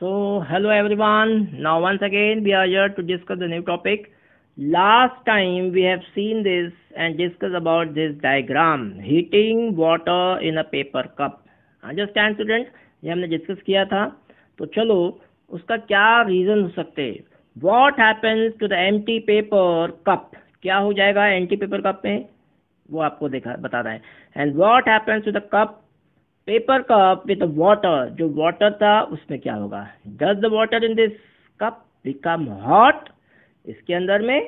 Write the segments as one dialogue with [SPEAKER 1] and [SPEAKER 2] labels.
[SPEAKER 1] So, hello everyone. Now, once again, we are here to discuss the new topic. Last time we have seen this and discussed about this diagram, heating water in a paper cup. Understand, students? ये हमने discuss किया था. तो चलो उसका क्या reason हो सकते हैं. What happens to the empty paper cup? क्या हो जाएगा empty paper cup में? वो आपको बता रहा है. And what happens to the cup? Paper cup with water, जो वाटर था उसमें क्या होगा. Does the water in this cup become hot इसके अंदर में.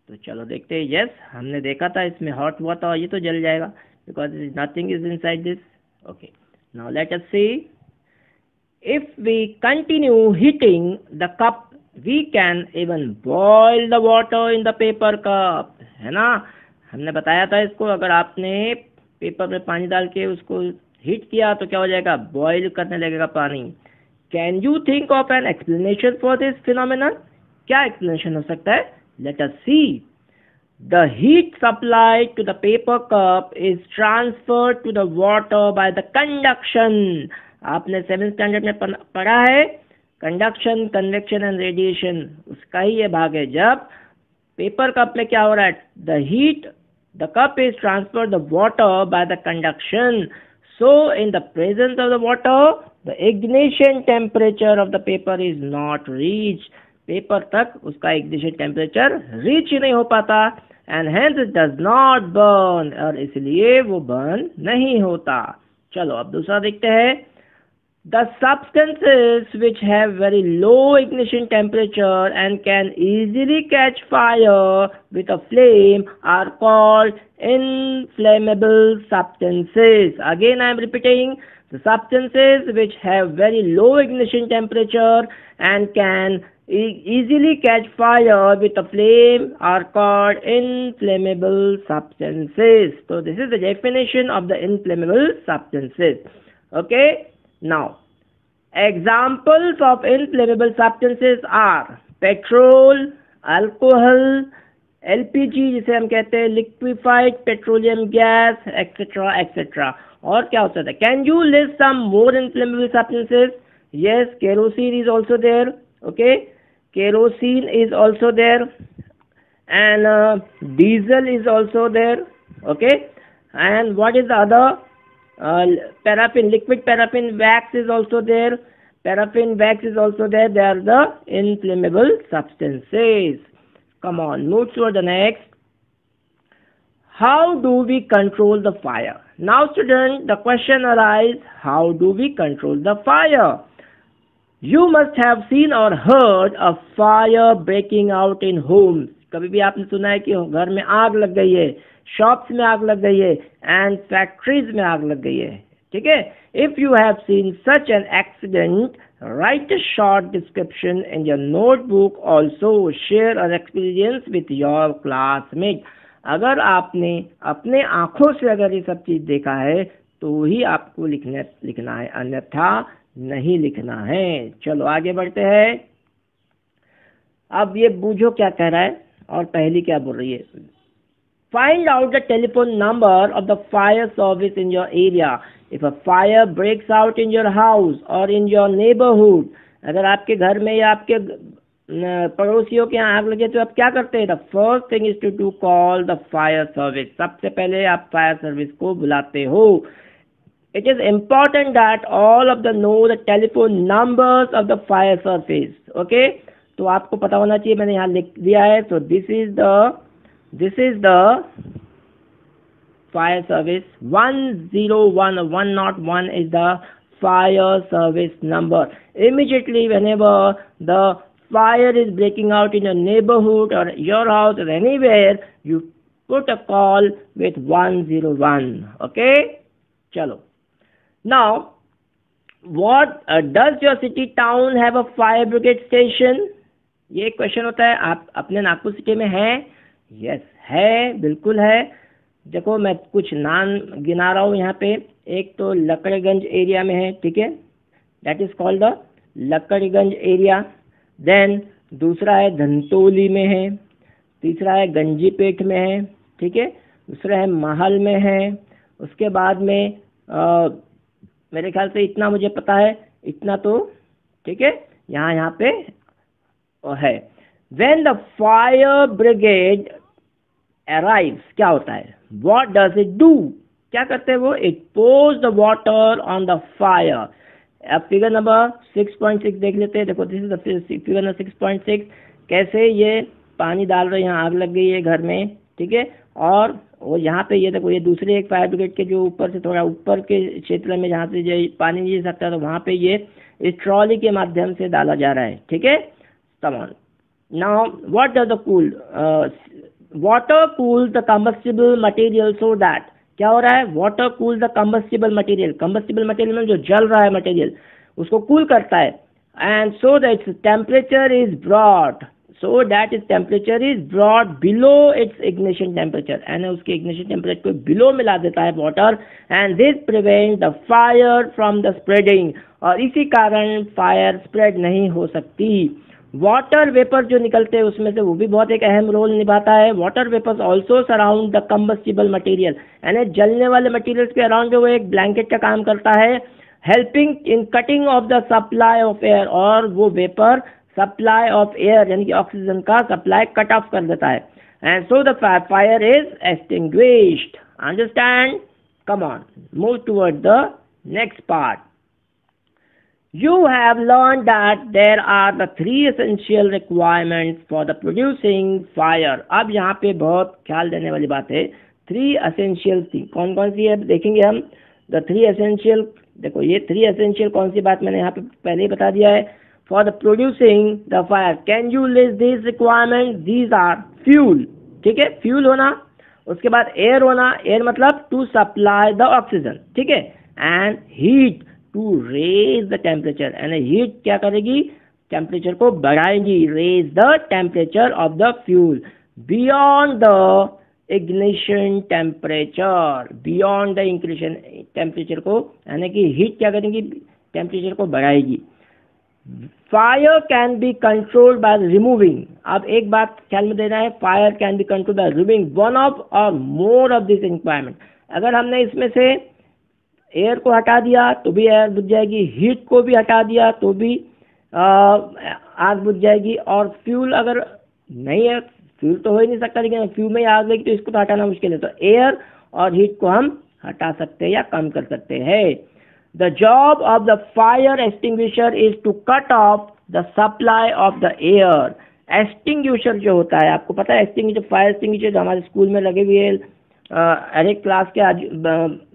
[SPEAKER 1] तो चलो देखते हैं. यस, हमने देखा था इसमें हॉट हुआ था, ये तो जल जाएगा because nothing is inside this. Okay, now let us see. If we continue heating the cup we can even boil the water in the paper cup, है ना. हमने बताया था इसको, अगर आपने पेपर में पानी डाल के उसको हीट किया तो क्या हो जाएगा, बॉयल करने लगेगा पानी. Can you think of an explanation for this phenomenon. क्या एक्सप्लेनेशन हो सकता है. Let us see. The heat supplied to the paper cup is transferred to the water by the conduction. आपने 7th स्टैंडर्ड में पढ़ा है कंडक्शन, कन्वेक्शन एंड रेडिएशन, उसका ही ये भाग है. जब पेपर कप में क्या हो रहा है, the heat, the cup is transferred the water by the conduction. So in the presence of the water, the ignition temperature of the paper is not reached. Paper तक उसका ignition temperature reach नहीं हो पाता and hence it does not burn, और इसलिए वो burn नहीं होता. चलो अब दूसरा देखते हैं. The substances which have very low ignition temperature and can easily catch fire with a flame are called inflammable substances. Again I am repeating, the substances which have very low ignition temperature and can easily catch fire with a flame are called inflammable substances. So this is the definition of the inflammable substances. Okay. Now, examples of inflammable substances are petrol, alcohol, LPG जिसे हम कहते हैं liquefied petroleum gas, etc. etc. और क्या हो सकता है. Can you list some more inflammable substances? Yes, kerosene is also there. Okay, kerosene is also there, and diesel is also there. Okay, and what is the other? Paraffin, liquid paraffin wax is also there. Paraffin wax is also there. They are the inflammable substances. Come on, move to the next. How do we control the fire? Now student, the question arises, how do we control the fire? You must have seen or heard of fire breaking out in homes. कभी भी आपने सुना है कि घर में आग लग गई है, शॉप्स में आग लग गई है, एंड फैक्ट्रीज में आग लग गई है. ठीक है. If you have seen such an accident, right a short description in your notebook. Also share a experience with your classmate. अगर आपने अपने आंखों से अगर ये सब चीज देखा है तो ही आपको लिखना है, अन्यथा नहीं लिखना है. चलो आगे बढ़ते हैं. अब ये बूझो क्या कह रहा है और पहली क्या बोल रही है. Find out the telephone number of the fire service in your area. If a fire breaks out in your house or in your neighborhood, अगर आपके घर में या आपके पड़ोसियों के यहाँ आग लगे तो आप क्या करते हैं. The first thing is to call the fire service. सबसे पहले आप फायर सर्विस को बुलाते हो. It is important that all of them know the telephone numbers of the fire service. Okay? तो आपको पता होना चाहिए, मैंने यहाँ लिख दिया है. So this is the fire service. 101 is the fire service number. Immediately whenever the fire is breaking out in your neighborhood or your house or anywhere, you put a call with 101. Okay? Chalo. Now, what does your city town have a fire brigade station? ये question होता है. आप अपने Nagpur city में है. Yes है, बिल्कुल है. देखो मैं कुछ नाम गिना रहा हूँ यहाँ पे. एक तो लकड़ीगंज एरिया में है. ठीक है, that is called the Lakadganj area. Then दूसरा है धंतोली में है. तीसरा है गंजीपेट में है. ठीक है, दूसरा है महल में है. उसके बाद में मेरे ख्याल से इतना मुझे पता है, इतना तो ठीक है. यहाँ पे है। When the fire brigade arrives, क्या होता है? What does it do? क्या करते हैं वो? It pours the water on the fire. अब फिगर नंबर 6.6 देख लेते हैं। देखो दिस इज फिगर नंबर 6.6। कैसे ये पानी डाल रहे हैं, यहाँ आग लग गई है घर में, ठीक है। और यहाँ पे ये देखो, ये दूसरे एक फायर ब्रिगेड के जो ऊपर से थोड़ा ऊपर के क्षेत्र में जहाँ से जो पानी नहीं जा सकता, तो वहाँ पे ये इस ट्रॉली के माध्यम से डाला जा रहा है, ठीक है। Come on now, what does the cool water cool the combustible material so that, क्या हो रहा है? Water cool the combustible material, combustible material में जो जल रहा है मटेरियल उसको कूल करता है। And so that temperature is brought, so that its temperature is brought below its ignition temperature, and उसके ignition temperature को below मिला देता है water, and this prevents the fire from the spreading, और इसी कारण fire spread नहीं हो सकती। वाटर वेपर जो निकलते हैं उसमें से वो भी बहुत एक अहम रोल निभाता है। Water vapours also surround the combustible material, यानी जलने वाले मटेरियल्स के अराउंड जो वो एक ब्लैंकेट का काम करता है, helping in cutting of the supply of air, और वो वेपर सप्लाई ऑफ एयर यानी कि ऑक्सीजन का सप्लाई कट ऑफ कर देता है। And so the fire is extinguished. Understand? Come on, move toward the next part. You have learned that there are the 3 essential requirements for the producing fire. अब यहाँ पे बहुत ख्याल देने वाली बात है। 3 essential थी, कौन कौन सी है देखेंगे हम। The 3 essential, देखो ये 3 essential कौन सी बात मैंने यहाँ पे पहले ही बता दिया है। For the producing the fire, can you list these requirements? These are fuel, ठीक है, फ्यूल होना, उसके बाद एयर होना, एयर मतलब टू सप्लाई द ऑक्सीजन, ठीक है, and heat to raise the temperature, and heat क्या करेगी? टेम्परेचर को बढ़ाएगी, raise the temperature of the fuel beyond the ignition temperature, beyond the ignition temperature को, यानी कि हीट क्या करेगी? टेम्परेचर को बढ़ाएगी। Fire can be controlled by removing, अब एक बात ख्याल में देना है, fire can be controlled by removing one of और मोर ऑफ दिस रिक्वायरमेंट। अगर हमने इसमें से एयर को हटा दिया तो भी एयर बुझ जाएगी, हीट को भी हटा दिया तो भी आग बुझ जाएगी, और फ्यूल अगर नहीं है, फ्यूल तो हो ही नहीं सकता, लेकिन फ्यूल में ही आग लगी तो इसको तो हटाना मुश्किल है, तो एयर और हीट को हम हटा सकते हैं या कम कर सकते हैं। The job of the fire extinguisher is to cut off the supply of the air. Extinguisher जो होता है, आपको पता है extinguisher, फायर एक्सटिंग्विशर जो हमारे स्कूल में लगे हुए हर एक क्लास के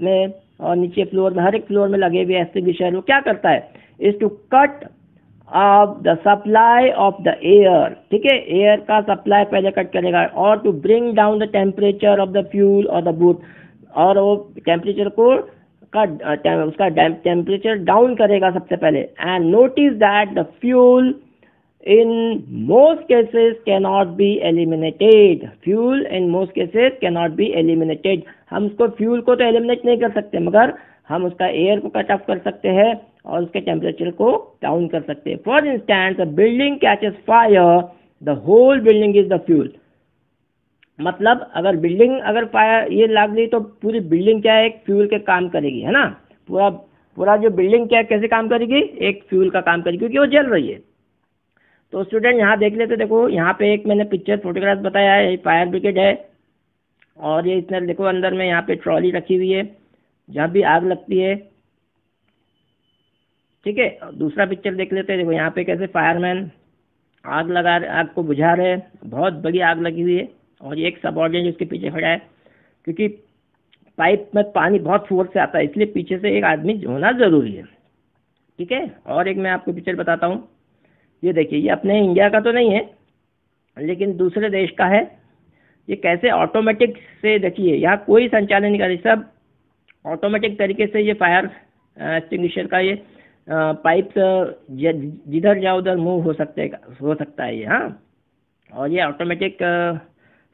[SPEAKER 1] में और नीचे फ्लोर में, हर एक फ्लोर में लगे हुए एक्सटिंग्विशर, वो क्या करता है? Is to cut off the supply of the air, ठीक है, एयर का सप्लाई पहले कट करेगा, और to bring down the temperature of the fuel or the wood, और वो टेम्परेचर को उसका टेम्परेचर डाउन करेगा सबसे पहले। And notice that the fuel in most cases can not be eliminated, fuel in most cases can not be eliminated, हम उसको fuel को तो एलिमिनेट नहीं कर सकते, मगर हम उसका एयर को कट ऑफ कर सकते हैं और उसके टेम्परेचर को डाउन कर सकते हैं। For instance, a building catches fire, the whole building is the fuel, मतलब अगर बिल्डिंग अगर फायर ये लाग गई तो पूरी बिल्डिंग क्या है? एक फ्यूल के काम करेगी, है ना। पूरा जो बिल्डिंग क्या कैसे काम करेगी? एक फ्यूल का काम करेगी, क्योंकि वो जल रही है। तो स्टूडेंट यहाँ देख लेते, देखो यहाँ पे एक मैंने पिक्चर फोटोग्राफ बताया है, ये फायर ब्रिगेड है, और ये इतना देखो अंदर में यहाँ पे ट्रॉली रखी हुई है जहाँ भी आग लगती है, ठीक है। दूसरा पिक्चर देख लेते हैं, देखो यहाँ पे कैसे फायरमैन आग को बुझा रहे हैं, बहुत बड़ी आग लगी हुई है, और ये एक सबऑर्डिनेट उसके पीछे खड़ा है, क्योंकि पाइप में पानी बहुत फोर्स से आता है, इसलिए पीछे से एक आदमी होना ज़रूरी है, ठीक है। और एक मैं आपको पिक्चर बताता हूँ, ये देखिए, ये अपने इंडिया का तो नहीं है लेकिन दूसरे देश का है। ये कैसे ऑटोमेटिक से, देखिए यहाँ कोई संचालन नहीं कर रही, सब ऑटोमेटिक तरीके से ये फायर एक्सटिंग्विशर का ये पाइप जिधर जाओ उधर मूव हो सकता है ये, हाँ, और ये ऑटोमेटिक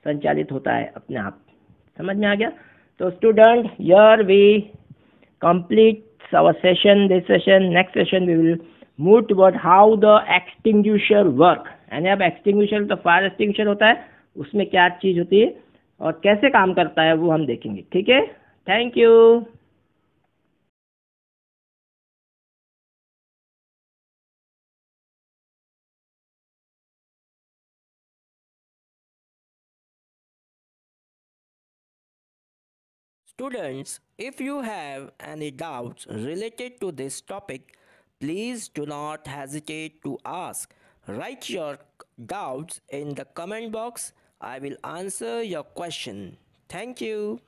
[SPEAKER 1] संचालित होता है अपने आप। समझ में आ गया? तो student, here we complete our session, this session. Next session we will move toward how the extinguisher work, यानी अब एक्सटिंग्विशर तो फायर एक्सटिंग्विशर होता है, उसमें क्या चीज़ होती है और कैसे काम करता है वो हम देखेंगे, ठीक है। Thank you. Students, if you have any doubts related to this topic, please do not hesitate to ask. Write your doubts in the comment box. I will answer your question. Thank you.